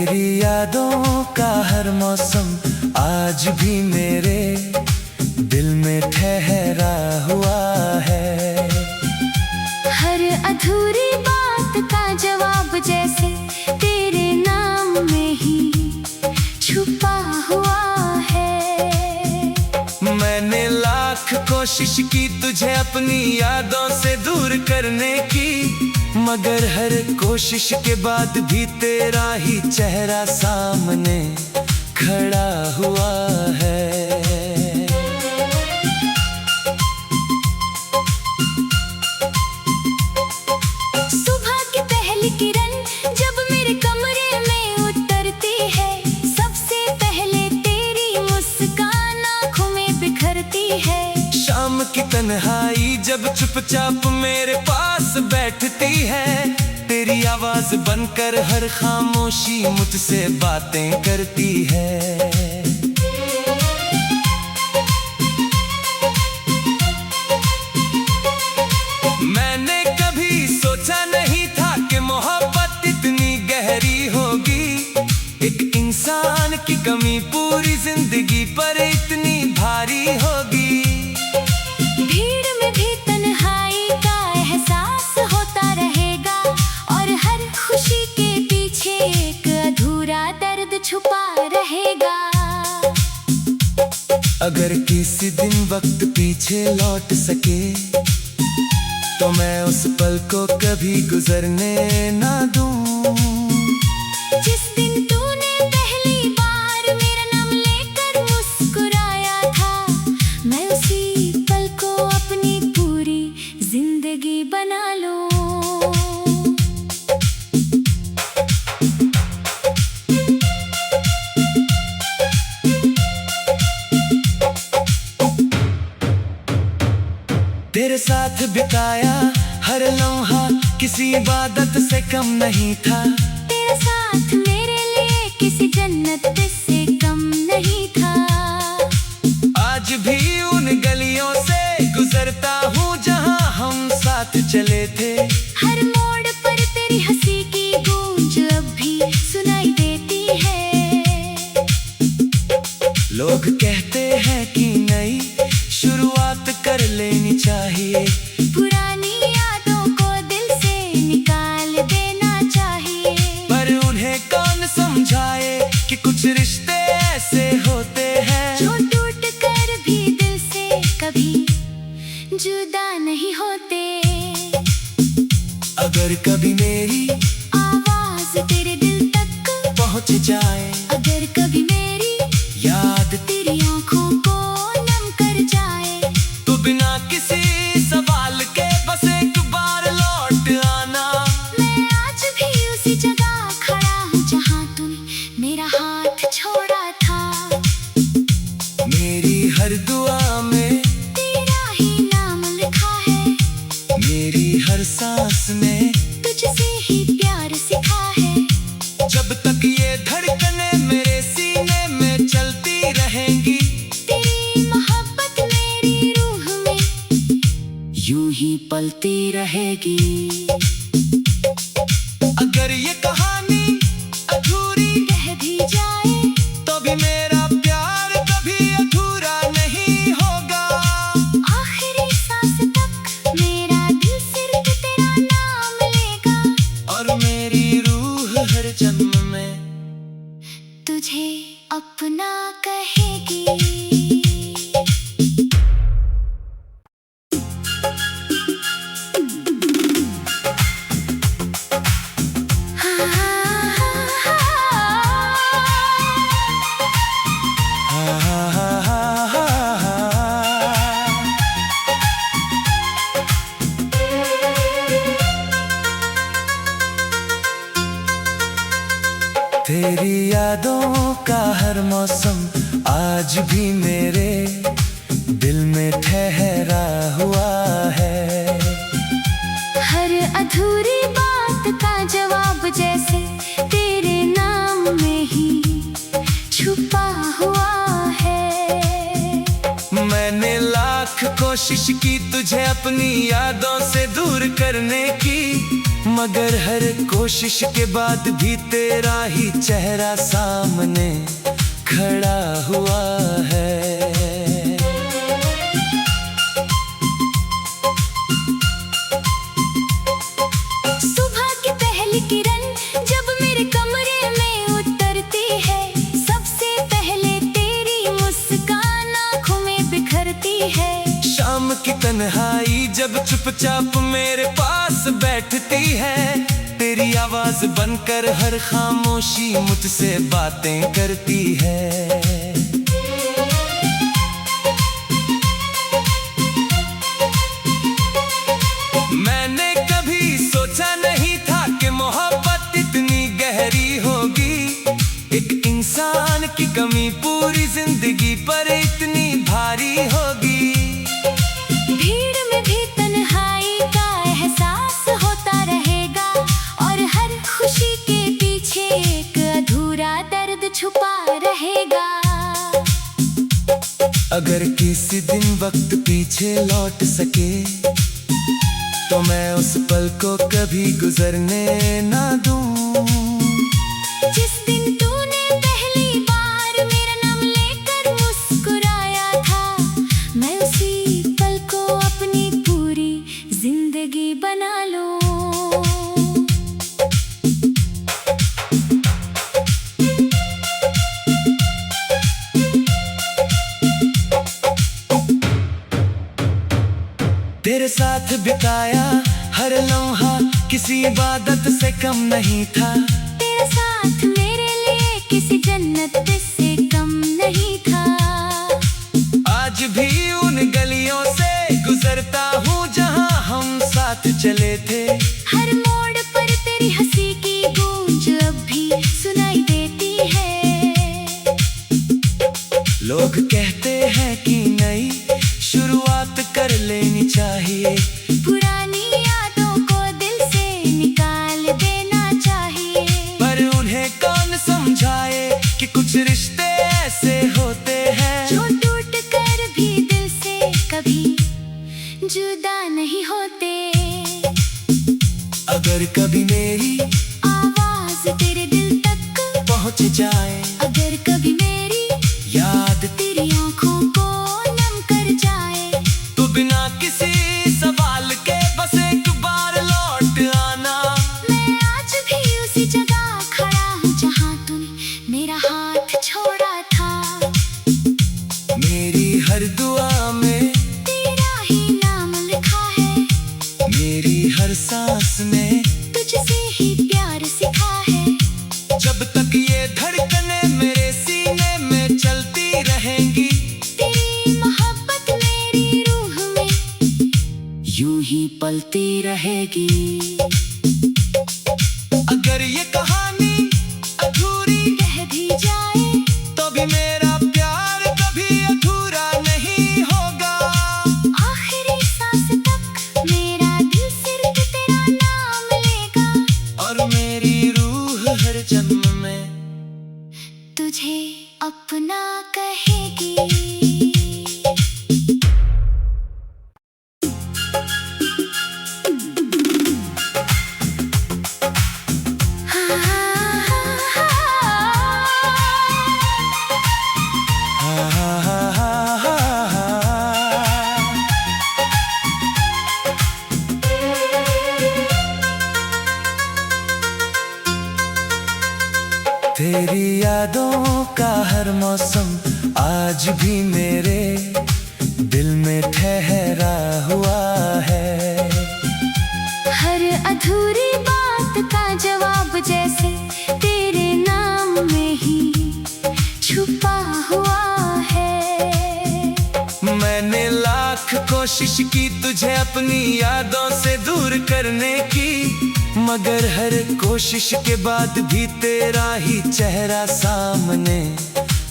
तेरी यादों का हर मौसम आज भी मेरे दिल में ठहरा हुआ है। हर अधूरी बात का जवाब जैसे तेरे नाम में ही छुपा हुआ है। मैंने लाख कोशिश की तुझे अपनी यादों से दूर करने की, मगर हर कोशिश के बाद भी तेरा ही चेहरा सामने खड़ा हुआ है। सुबह की पहली किरण जब मेरे कमरे में उतरती है, सबसे पहले तेरी मुस्कान आँखों में बिखरती है। शाम की तन्हाई जब चुपचाप मेरे पास बैठती है, तेरी आवाज बनकर हर खामोशी मुझसे बातें करती है। मैंने कभी सोचा नहीं था कि मोहब्बत इतनी गहरी होगी। एक इंसान की कमी पूरी जिंदगी पर इतनी भारी होगी। भीड़ में भी तन्हाई का एहसास होता रहेगा, और हर खुशी के पीछे एक अधूरा दर्द छुपा रहेगा। अगर किसी दिन वक्त पीछे लौट सके तो मैं उस पल को कभी गुजरने ना दूं। जिस दिन तूने पहली बार मेरा नाम लेकर मुस्कुराया था, मैं उसी पल को अपनी पूरी जिंदगी बना लूं। तेरे साथ बिताया हर लम्हा किसी इबादत से कम नहीं था। तेरा साथ मेरे लिए किसी जन्नत से कम नहीं था। आज भी उन गलियों से गुजरता हूँ जहाँ हम साथ चले थे। हर मोड़ पर तेरी हंसी की गूंज अब भी सुनाई देती है। लोग कहते हैं कि नई शुरुआत कर लेनी चाहिए, पुरानी यादों को दिल से निकाल देना चाहिए। पर उन्हें कौन समझाए कि कुछ रिश्ते ऐसे होते हैं जो टूट कर भी दिल से कभी जुदा नहीं होते। अगर कभी मेरी आवाज तेरे दिल तक पहुँच जाए, अगर कभी मेरी याद तेरी आंखों को नम कर जाए, तो बिना किसी सवाल के बस एक बार लौट आना। मैं आज भी उसी जगह खड़ा हूँ जहाँ तूने मेरा हाथ छोड़ा था। मेरी हर दुआ में तेरा ही नाम लिखा है, मेरी हर सांस में तुझसे ही प्यार सिखा है। जब तक ये धड़कने मेरे सीने में चलती रहेंगी, तेरी मोहब्बत मेरी रूह में यूं ही पलती रहेगी। अगर ये कहानी अधूरी रह भी जाए तो भी मेरा प्यार कभी अधूरा नहीं होगा। आखिरी सांस तक मेरा दिल सिर्फ तेरा नाम लेगा, और मेरी रूह हर जन्म में तुझे अपना कहेगी। तेरी यादों का हर मौसम आज भी मेरे दिल में ठहरा हुआ है। हर अधूरी बात का जवाब जैसे तेरे नाम में ही छुपा हुआ है। मैंने लाख कोशिश की तुझे अपनी यादों से दूर करने की, मगर हर कोशिश के बाद भी तेरा ही चेहरा सामने खड़ा हुआ है। सुबह की पहली किरण जब मेरे कमरे में उतरती है, सबसे पहले तेरी मुस्कान आँखों में बिखरती है। शाम की तन्हाई जब चुपचाप मेरे पास बैठती है, तेरी आवाज बनकर हर खामोशी मुझसे बातें करती है। मैंने कभी सोचा नहीं था कि मोहब्बत इतनी गहरी होगी। एक इंसान की कमी पूरी जिंदगी पर इतनी भारी होगी। भीड़ में भी तन्हाई का एहसास होता रहेगा, और हर खुशी के पीछे एक अधूरा दर्द छुपा रहेगा। अगर किसी दिन वक्त पीछे लौट सके, तो मैं उस पल को कभी गुजरने ना दूं। जिस दिन तूने पहली बार मेरा नाम लेकर मुस्कुराया था, मैं उसी पल को अपनी पूरी जिंदगी बना लूं। तेरे साथ बिताया हर लम्हा किसी इबादत से कम नहीं था। तेरा साथ मेरे लिए किसी जन्नत से कम नहीं था। आज भी उन गलियों से गुजरता हूँ जहाँ हम साथ चले थे। हर मोड़ पर तेरी हंसी की गूंज अब भी सुनाई देती है। लोग कहते हैं कि नई शुरुआत कर लेनी चाहिए, पुरानी यादों को दिल से निकाल देना चाहिए। पर उन्हें कौन समझाए कि कुछ रिश्ते ऐसे होते हैं जो टूट कर भी दिल से कभी जुदा नहीं होते। अगर कभी मेरी आवाज तेरे दिल तक पहुँच जाए, अगर कभी मेरी याद तेरी आंखों को नम कर जाए, तो बिना किसी सवाल के बस एक बार लौट आना। मैं आज भी उसी जगह खड़ा हूँ जहाँ तूने मेरा हाथ छोड़ा था। मेरी हर दुआ में तेरा ही नाम लिखा है, मेरी हर सांस में तुझसे ही प्यार सिखा है। जब तक ये धड़कने मेरे सीने में चलती रहेंगी, तेरी मोहब्बत मेरी रूह में यूं ही पलती रहेगी। अगर ये कहानी अधूरी रह भी जाए, तो भी मेरा प्यार कभी अधूरा नहीं होगा। आखिरी सांस तक मेरा दिल सिर्फ तेरा नाम लेगा, और मेरी रूह हर जन्म में तुझे अपना कहेगी। तेरी यादों का हर मौसम आज भी मेरे दिल में ठहरा हुआ है। हर अधूरी बात का जवाब जैसे तेरे नाम में ही छुपा हुआ है। मैंने लाख कोशिश की तुझे अपनी यादों से दूर करने की, मगर हर कोशिश के बाद भी तेरा ही चेहरा सामने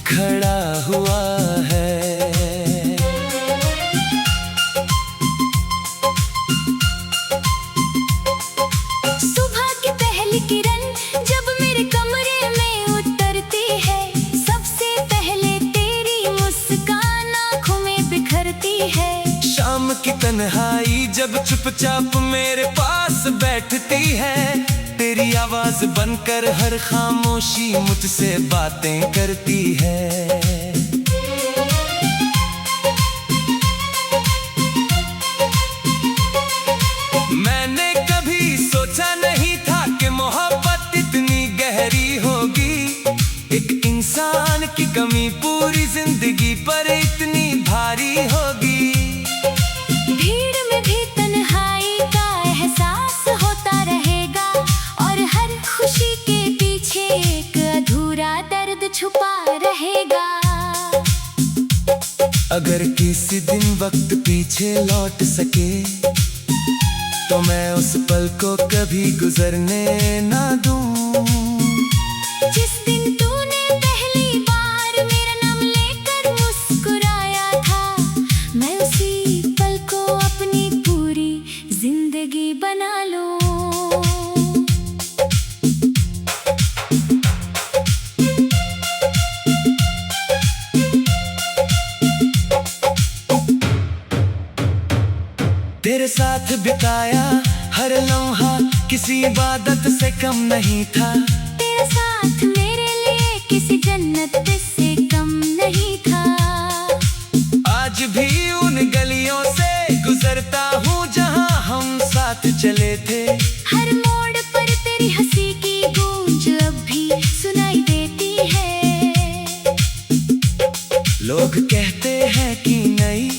खड़ा हुआ है। सुबह की पहली किरण जब मेरे कमरे में उतरती है, सबसे पहले तेरी मुस्कान आँखों में बिखरती है। शाम शाम की तन्हाई जब चुपचाप मेरे पास बैठती है, तेरी आवाज बनकर हर खामोशी मुझसे बातें करती है। मैंने कभी सोचा नहीं था कि मोहब्बत इतनी गहरी होगी, एक इंसान की कमी पूरी जिंदगी पर इतनी भारी होगी। भीड़ में भी तन्हाई का एहसास होता रहेगा, और हर खुशी के पीछे एक अधूरा दर्द छुपा रहेगा। अगर किसी दिन वक्त पीछे लौट सके तो मैं उस पल को कभी गुजरने ना दूं। जिस दिन तूने पहली बार मेरा नाम लेकर मुस्कुराया था, मैं उसी पल को अपनी पूरी जिंदगी बना लूं। तेरे साथ बिताया हर लम्हा किसी इबादत से कम नहीं था, तेरा साथ मेरे लिए किसी जन्नत से कम नहीं था। आज भी उन गलियों से गुजरता हूँ जहाँ हम साथ चले थे, हर मोड़ पर तेरी हंसी की गूंज अब भी सुनाई देती है। लोग कहते हैं कि नई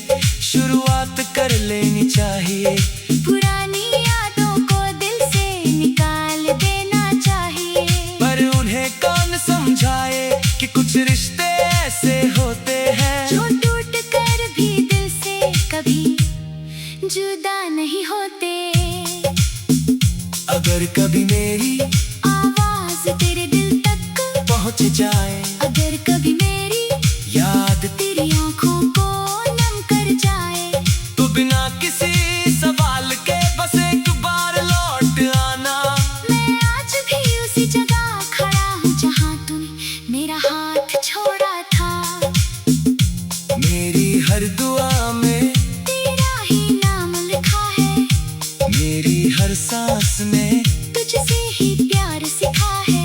शुरुआत कर लेनी चाहिए, पुरानी यादों को दिल से निकाल देना चाहिए। पर उन्हें कौन समझाए कि कुछ रिश्ते ऐसे होते हैं जो टूट कर भी दिल से कभी जुदा नहीं होते। अगर कभी मेरी आवाज तेरे दिल तक पहुँच जाए, अगर कभी मेरी याद तेरी आंखों को नम कर जाए, तो बिना किसी सवाल के बस एक बार लौट आना। मैं आज भी उसी जगह खड़ा हूँ जहाँ तूने मेरा हाथ छोड़ा था। मेरी हर दुआ में तेरा ही नाम लिखा है, मेरी हर सांस में तुझसे ही प्यार सिखा है।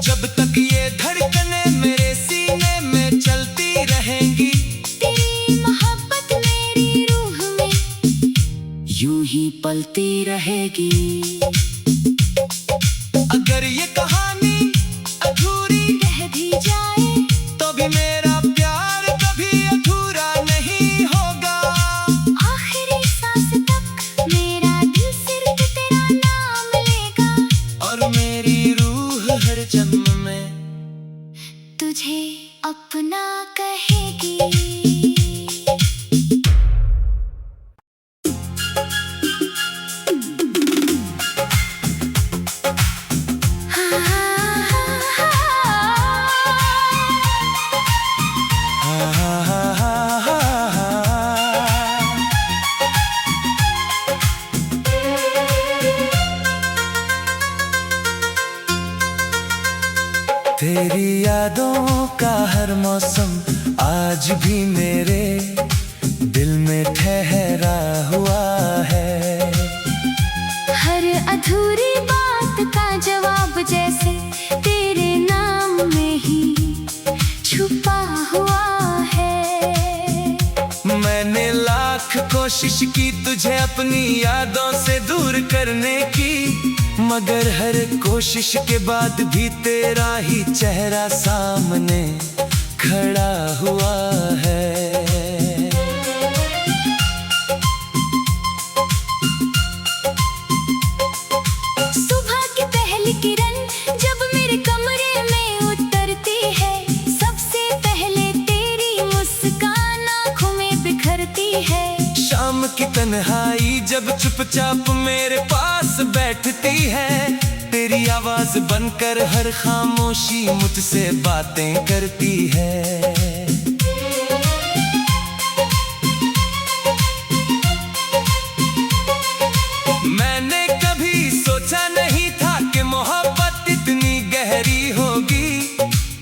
जब तक ये धड़कने मेरे सीने में चलती रहेंगी, तेरी मोहब्बत मेरी रूह में यूं ही पलती रहेगी। अगर ये कहानी अधूरी रह भी जाए तो भी मेरा प्यार कभी अधूरा नहीं होगा। आखिरी सांस तक मेरा दिल सिर्फ तेरा नाम लेगा, और मेरी रूह हर जन्म में तुझे अपना कहेगी। तेरी यादों का हर मौसम आज भी मेरे दिल में ठहरा हुआ है। हर अधूरी बात का जवाब जैसे तेरे नाम में ही छुपा हुआ है। मैंने लाख कोशिश की तुझे अपनी यादों से दूर करने की, मगर हर कोशिश के बाद भी तेरा ही चेहरा सामने खड़ा हुआ है। सुबह की पहली किरण जब मेरे कमरे में उतरती है, सबसे पहले तेरी मुस्कान आँखों में बिखरती है। शाम की तन्हाई जब चुपचाप मेरे पास बैठती है, तेरी आवाज बनकर हर खामोशी मुझसे बातें करती है। मैंने कभी सोचा नहीं था कि मोहब्बत इतनी गहरी होगी,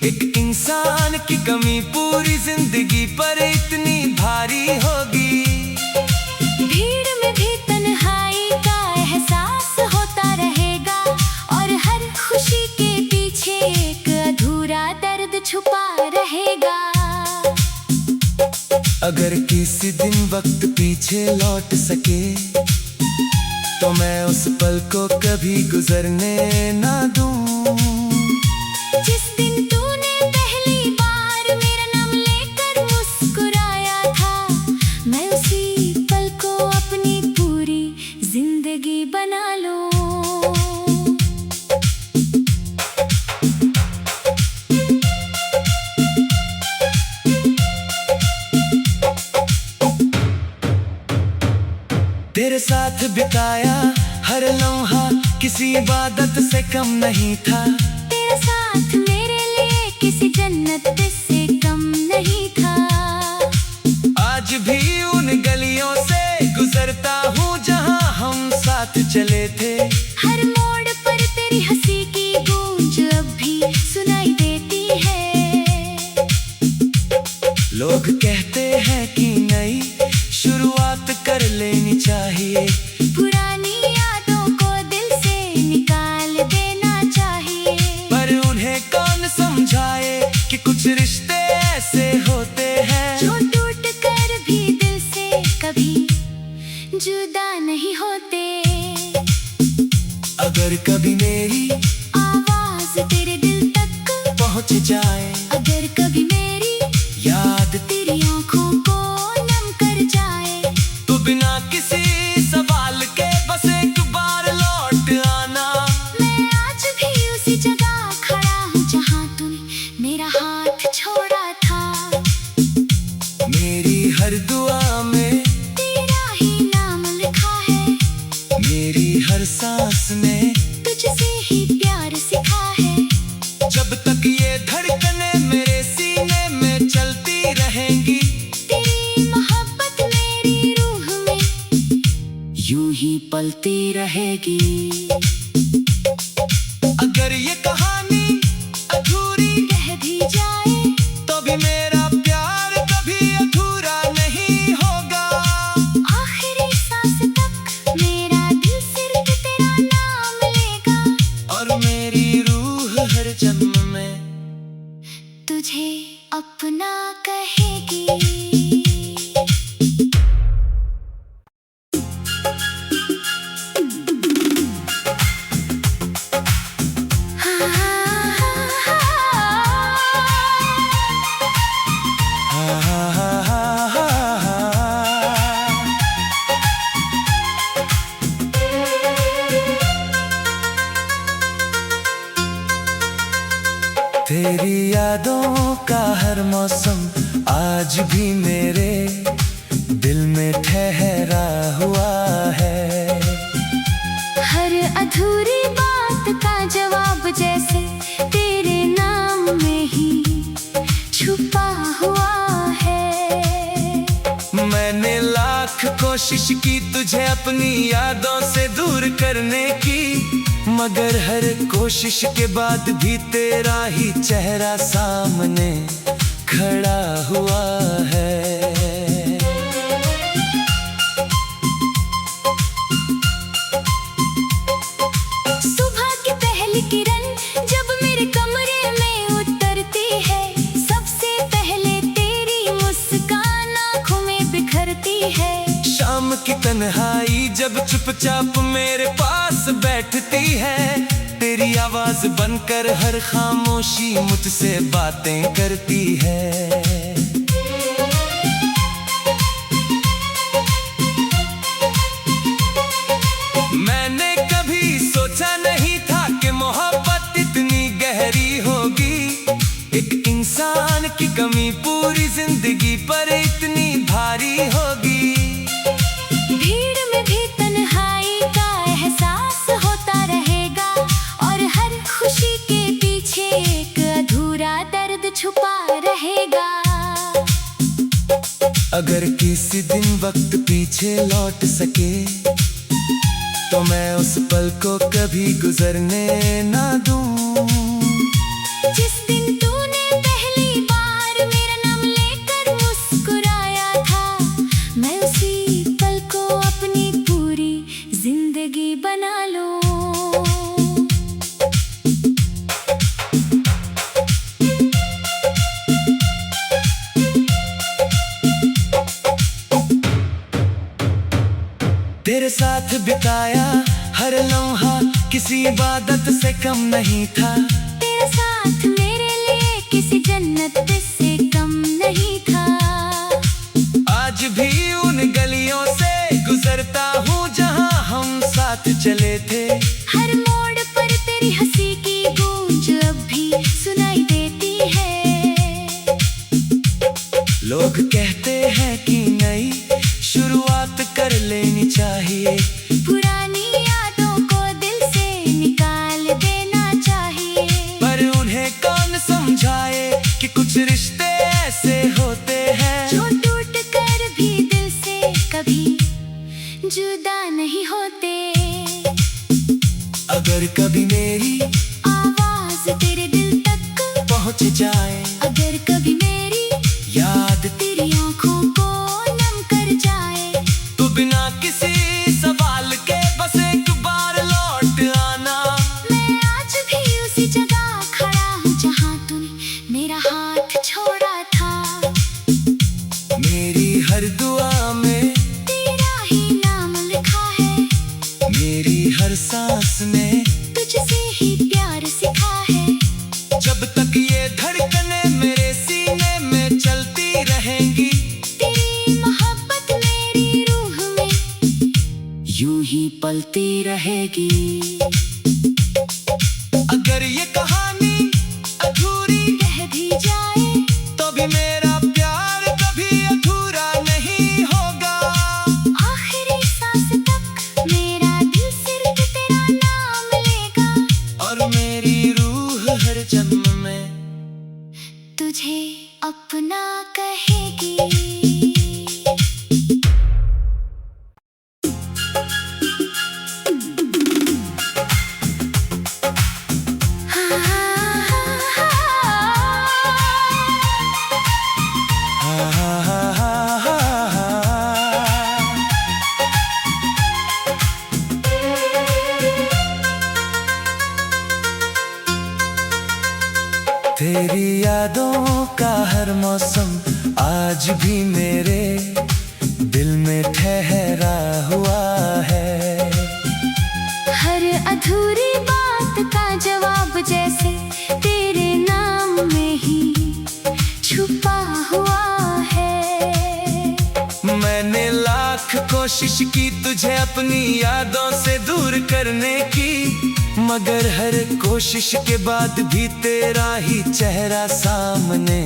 एक इंसान की कमी पूरी जिंदगी पर इतनी भारी होगी। अगर किसी दिन वक्त पीछे लौट सके तो मैं उस पल को कभी गुजरने ना दूं। जिस दिन तूने पहली बार मेरा नाम लेकर मुस्कुराया था, मैं उसी पल को अपनी पूरी जिंदगी बना लूं। तेरे साथ बिताया हर लम्हा किसी इबादत से कम नहीं था। तेरा साथ मेरे लिए किसी जन्नत से कम नहीं था। आज भी उन गलियों से गुजरता हूँ जहाँ हम साथ चले थे। हर मोड़ पर तेरी हंसी की गूंज अब भी सुनाई देती है। लोग कहते हैं कि नई शुरुआत कर लेनी चाहिए, पुरानी यादों को दिल से निकाल देना चाहिए। पर उन्हें कौन समझाए कि कुछ रिश्ते ऐसे होते हैं जो टूट कर भी दिल से कभी जुदा नहीं होते। अगर कभी मेरी आवाज तेरे दिल तक पहुँच जाए, अगर कभी मेरी याद तेरी आंखों को नम कर जाए, तो बिना किसी सवाल के बस एक बार लौट आना। मैं आज भी उसी जगह खड़ा हूँ जहाँ तूने मेरा हाथ छोड़ा था। मेरी हर दुआ में तेरा ही नाम लिखा है, मेरी हर सांस में तुझसे ही प्यार सिखा है। जब तक ये धड़कने मेरे सीने में चलती रहेंगी, तेरी मोहब्बत मेरी रूह में यूं ही पलती रहेगी। अगर ये कहानी अधूरी रह भी जाए तो भी मेरा प्यार कभी अधूरा नहीं होगा। आखिरी सांस तक मेरा दिल सिर्फ तेरा नाम लेगा, और मेरी रूह हर जन्म में तुझे अपना कहेगी। तेरी यादों का हर मौसम आज भी मेरे दिल में ठहरा हुआ है। हर अधूरी बात का जवाब जैसे तेरे नाम में ही छुपा हुआ है। मैंने लाख कोशिश की तुझे अपनी यादों से दूर करने की, मगर हर कोशिश के बाद भी तेरा ही चेहरा सामने खड़ा हुआ है। सुबह की पहली किरण जब मेरे कमरे में उतरती है, सबसे पहले तेरी मुस्कान आँखों में बिखरती है। शाम की तन्हाई जब चुपचाप मेरे पास बैठती है, तेरी आवाज बनकर हर खामोशी मुझसे बातें करती है। मैंने कभी सोचा नहीं था कि मोहब्बत इतनी गहरी होगी। एक इंसान की कमी पूरी जिंदगी पर इतनी भारी होगी। भीड़ में भी तन्हाई का एहसास होता रहेगा, और हर खुशी के पीछे एक अधूरा दर्द छुपा रहेगा। अगर किसी दिन वक्त पीछे लौट सके तो मैं उस पल को कभी गुजरने ना दूं। जिस दिन तूने पहली बार मेरा नाम लेकर मुस्कुराया था, मैं उसी पल को अपनी पूरी जिंदगी बना लूं। तेरे साथ बिताया हर लम्हा किसी इबादत से कम नहीं था। तेरा साथ मेरे लिए किसी जन्नत से कम नहीं था। आज भी उन गलियों से गुजरता हूँ जहाँ हम साथ चले थे। हर मोड़ पर तेरी हंसी की गूंज अब भी सुनाई देती है। लोग कहते हैं कि नई शुरुआत कर लेनी चाहिए। पुरानी यादों को दिल से निकाल देना चाहिए। पर उन्हें कौन समझाए कि कुछ रिश्ते ऐसे होते हैं जो टूट कर भी दिल से कभी जुदा नहीं होते। अगर कभी मेरी आवाज तेरे दिल तक पहुँच जाए, अगर कभी मेरी याद तेरी आंखों को नम कर जाए, तो बिना किसी सवाल के बस एक बार लौट आना। मैं आज भी उसी जगह खड़ा हूँ जहाँ तूने मेरा हाथ छोड़ा था। मेरी हर दुआ में तेरा ही नाम लिखा है। मेरी हर सांस में तुझसे ही प्यार सिखा है। जब तक ये धड़कने मेरे सीने में चलती रहेंगी, तेरी मोहब्बत मेरी रूह में यूं ही पलती रहेगी। अगर ये कहानी अधूरी रह भी जाए तो भी मेरा प्यार कभी अधूरा नहीं होगा। आखिरी सांस तक मेरा दिल सिर्फ तेरा नाम लेगा। और मेरी रूह हर जन्म में तुझे अपना कहेगी। तेरी यादों का हर मौसम आज भी मेरे दिल में ठहरा हुआ है। हर अधूरी बात का जवाब जैसे तेरे नाम में ही छुपा हुआ है। मैंने लाख कोशिश की तुझे अपनी यादों से दूर करने की, मगर हर कोशिश के बाद भी तेरा ही चेहरा सामने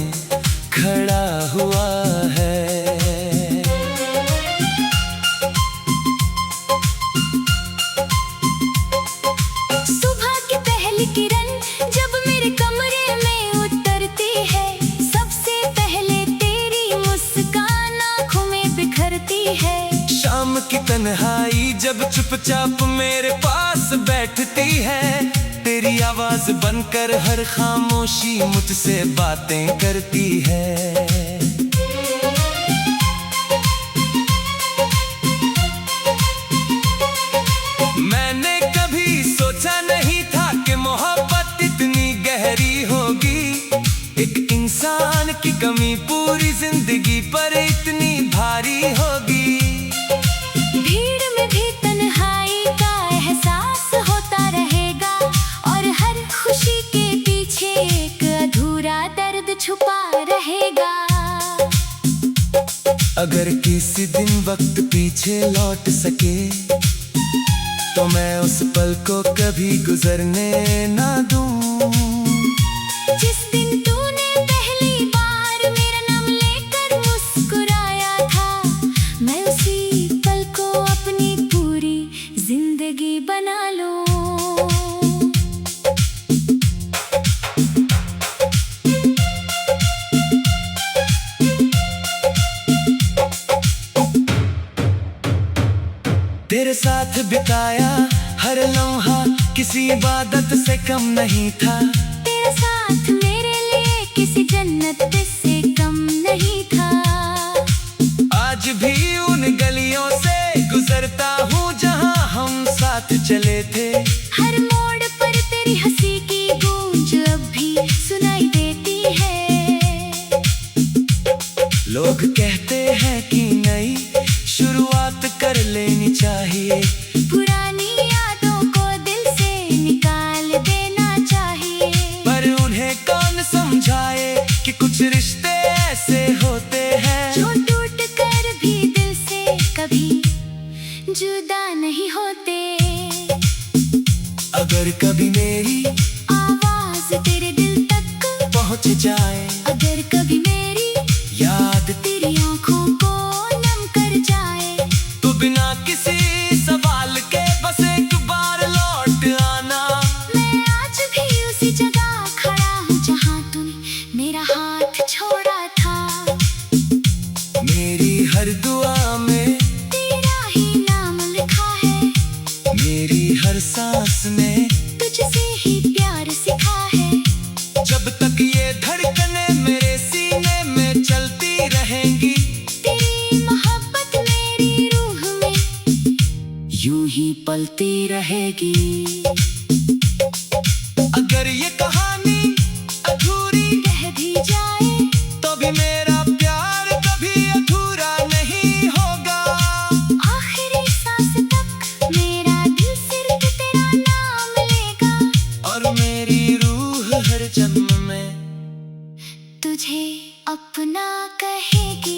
खड़ा हुआ है। सुबह की पहली किरण जब मेरे कमरे में उतरती है, सबसे पहले तेरी मुस्कान आँखों में बिखरती है। शाम की तन्हाई जब चुपचाप मेरे पास बैठती है, तेरी आवाज बनकर हर खामोशी मुझसे बातें करती है। मैंने कभी सोचा नहीं था कि मोहब्बत इतनी गहरी होगी। एक इंसान की कमी पूरी जिंदगी पर इतनी भारी होगी। भीड़ में भी तन्हाई का एहसास होता रहेगा, और हर खुशी के पीछे एक अधूरा दर्द छुपा रहेगा। अगर किसी दिन वक्त पीछे लौट सके तो मैं उस पल को कभी गुजरने ना दूं। जिस दिन तूने पहली बार मेरा नाम लेकर मुस्कुराया था, मैं उसी पल को अपनी पूरी जिंदगी बना लूं। तेरे साथ बिताया हर लम्हा किसी इबादत से कम नहीं था। तेरा साथ मेरे लिए किसी जन्नत से कम नहीं था। आज भी उन गलियों से गुजरता हूँ जहाँ हम साथ चले थे। हर मोड़ पर तेरी हंसी की गूंज अब भी सुनाई देती है। लोग कहते हैं कि नई शुरुआत कर लेनी चाहिए। चाहिए। पुरानी यादों को दिल से निकाल देना चाहिए। पर उन्हें कौन समझाए कि कुछ रिश्ते ऐसे होते हैं जो टूट कर भी दिल से कभी जुदा नहीं होते। अगर कभी मेरी आवाज तेरे दिल तक पहुंच जाए, अगर कभी मेरी याद तेरी आंखों को नम कर जाए, तो बिना किसी सवाल के बस एक बार लौट आना। मैं आज भी उसी जगह खड़ा हूँ जहाँ तूने मेरा हाथ छोड़ा था। मेरी हर दुआ में तेरा ही नाम लिखा है, मेरी हर सांस में तुझसे ही प्यार सिखा है। जब तक ये धड़कने मेरे सीने में चलती रहेंगी, तेरी मोहब्बत मेरी रूह में यूं ही पलती रहेगी। अगर ये कहानी अधूरी रह भी जाए, तो भी मेरा प्यार कभी अधूरा नहीं होगा। आखिरी सांस तक मेरा दिल सिर्फ तेरा नाम लेगा, और मेरी रूह हर जन्म में तुझे अपना कहेगी।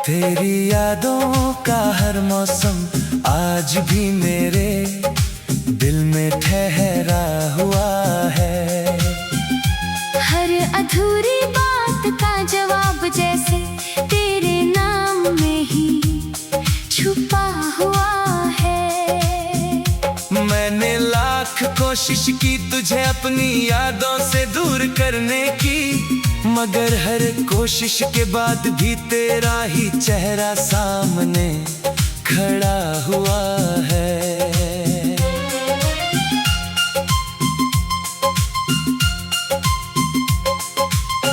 तेरी यादों का हर मौसम आज भी मेरे दिल में ठहरा हुआ है। हर अधूरी बात का जवाब जैसे तेरे नाम में ही छुपा हुआ है। मैंने लाख कोशिश की तुझे अपनी यादों से दूर करने की, मगर हर कोशिश के बाद भी तेरा ही चेहरा सामने खड़ा हुआ है।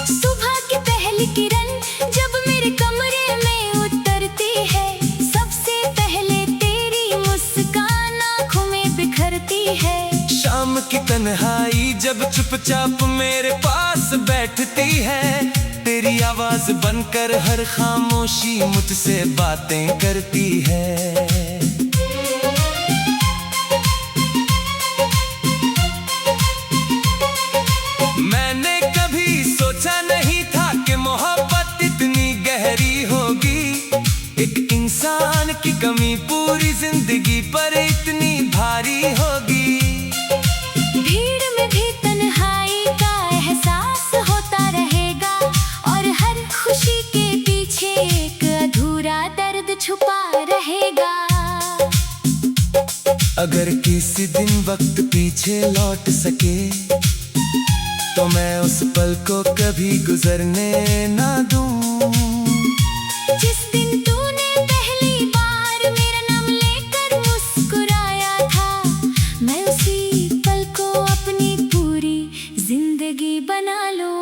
सुबह की पहली किरण जब मेरे कमरे में उतरती है, सबसे पहले तेरी मुस्कान आँखों में बिखरती है। शाम की तन्हाई जब चुपचाप मेरे पास बैठती है, तेरी आवाज बनकर हर खामोशी मुझसे बातें करती है। मैंने कभी सोचा नहीं था कि मोहब्बत इतनी गहरी होगी। एक इंसान की कमी पूरी जिंदगी पर इतनी भारी होगी। भीड़ में भी तन्हाई का एहसास होता रहेगा, और हर खुशी के पीछे एक अधूरा दर्द छुपा रहेगा। अगर किसी दिन वक्त पीछे लौट सके, तो मैं उस पल को कभी गुजरने ना दूं। जिस दिन तूने पहली बार मेरा नाम लेकर मुस्कुराया था, मैं उसी पल को अपनी पूरी जिंदगी बना लूं।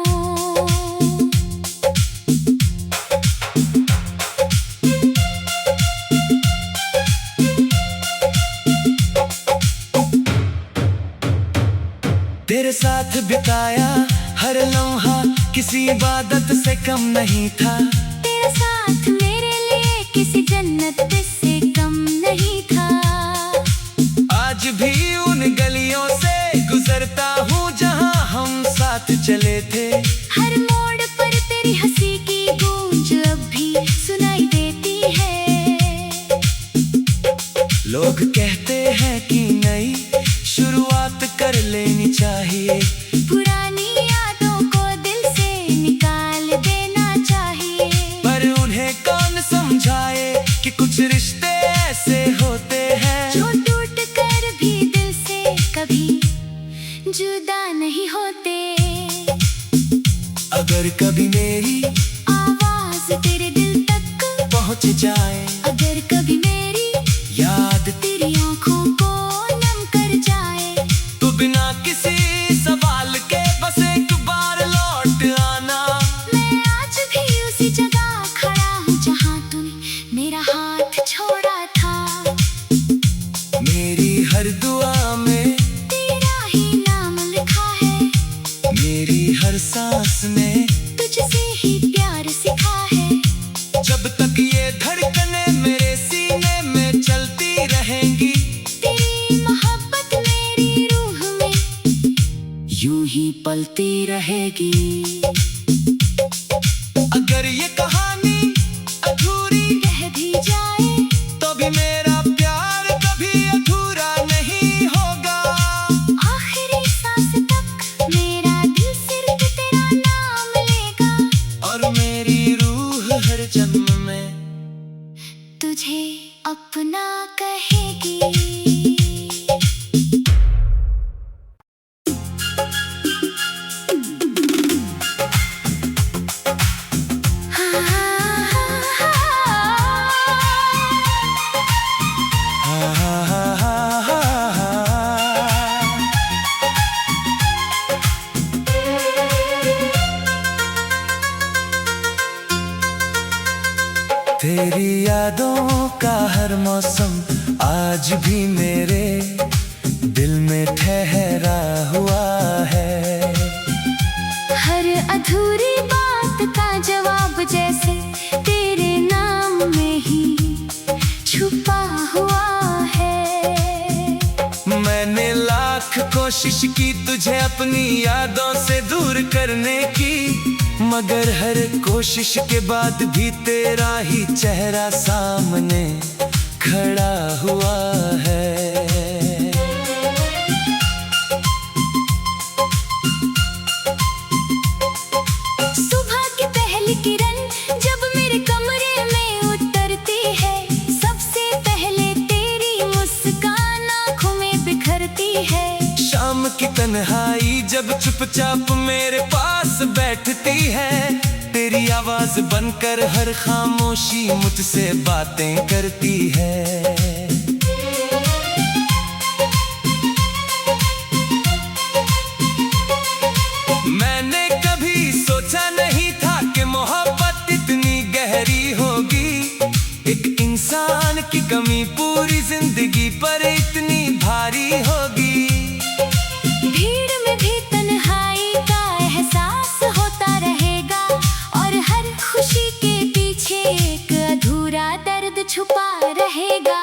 तेरे साथ बिताया हर लम्हा किसी इबादत से कम नहीं था। तेरा साथ मेरे लिए किसी जन्नत से कम नहीं था। आज भी उन गलियों से गुजरता हूँ जहाँ हम साथ चले थे। हर मोड़ पर तेरी हंसी की गूंज अब भी सुनाई देती है। लोग कहते हैं कि नई शुरुआत कर लेनी चाहिए। पुरानी यादों को दिल से निकाल देना चाहिए। पर उन्हें कौन समझाए कि कुछ रिश्ते ऐसे होते हैं जो टूट कर भी दिल से कभी जुदा नहीं होते। अगर कभी मेरी आवाज तेरे दिल तक पहुंच जाए, अगर कभी मेरी याद तेरी आंखों को नम कर जाए, तो बिना किसी यूं ही पलती रहेगी। अगर ये कहानी अधूरी रह भी जाए तो भी मेरा प्यार कभी अधूरा नहीं होगा। आखिरी सांस तक मेरा दिल सिर्फ तेरा नाम लेगा। और मेरी रूह हर जन्म में तुझे अपना कहेगी। तेरी यादों का हर मौसम आज भी मेरे दिल में ठहरा हुआ है। हर अधूरी बात का जवाब जैसे तेरे नाम में ही छुपा हुआ है। मैंने लाख कोशिश की तुझे अपनी यादों से दूर करने की, मगर हर कोशिश के बाद भी तेरा ही चेहरा सामने खड़ा हुआ है। सुबह की पहली किरण जब मेरे कमरे में उतरती है, सबसे पहले तेरी मुस्कान आँखों में बिखरती है। शाम की तन्हाई जब चुपचाप मेरे पास बैठती है, तेरी आवाज बनकर हर खामोशी मुझसे बातें करती है। मैंने कभी सोचा नहीं था कि मोहब्बत इतनी गहरी होगी। एक इंसान की कमी पूरी जिंदगी पर इतनी भारी होगी। भीड़ में भी तन्हाई का एहसास होता रहेगा, और हर खुशी के पीछे एक अधूरा दर्द छुपा रहेगा।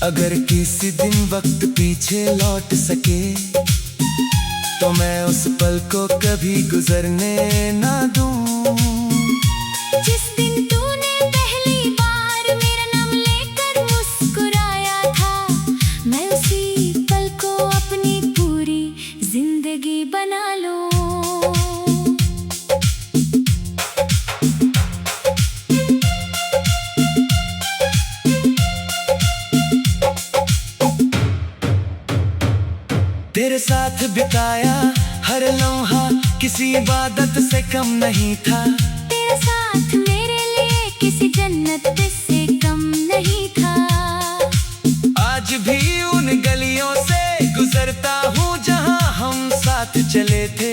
अगर किसी दिन वक्त पीछे लौट सके तो मैं उस पल को कभी गुजरने ना दूं। जिस दिन तूने पहली बार मेरा नाम लेकर मुस्कुराया था, मैं उसी पल को अपनी पूरी जिंदगी बना लूं। तेरे साथ बिताया हर लम्हा किसी इबादत से कम नहीं था। तेरा साथ मेरे लिए किसी जन्नत से कम नहीं था। आज भी उन गलियों से गुजरता हूँ जहाँ हम साथ चले थे।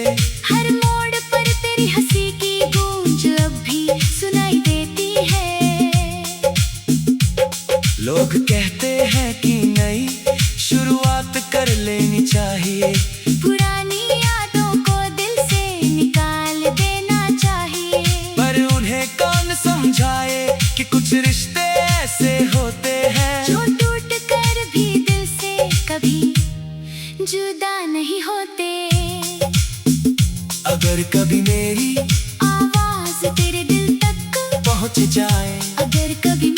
हर मोड़ पर तेरी हंसी की गूंज अब भी सुनाई देती है। लोग कहते हैं कि नई शुरुआत कर लेनी चाहिए, पुरानी यादों को दिल से निकाल देना चाहिए। पर उन्हें कौन समझाए कि कुछ रिश्ते ऐसे होते हैं जो टूट कर भी दिल से कभी जुदा नहीं होते। अगर कभी मेरी आवाज तेरे दिल तक पहुँच जाए, अगर कभी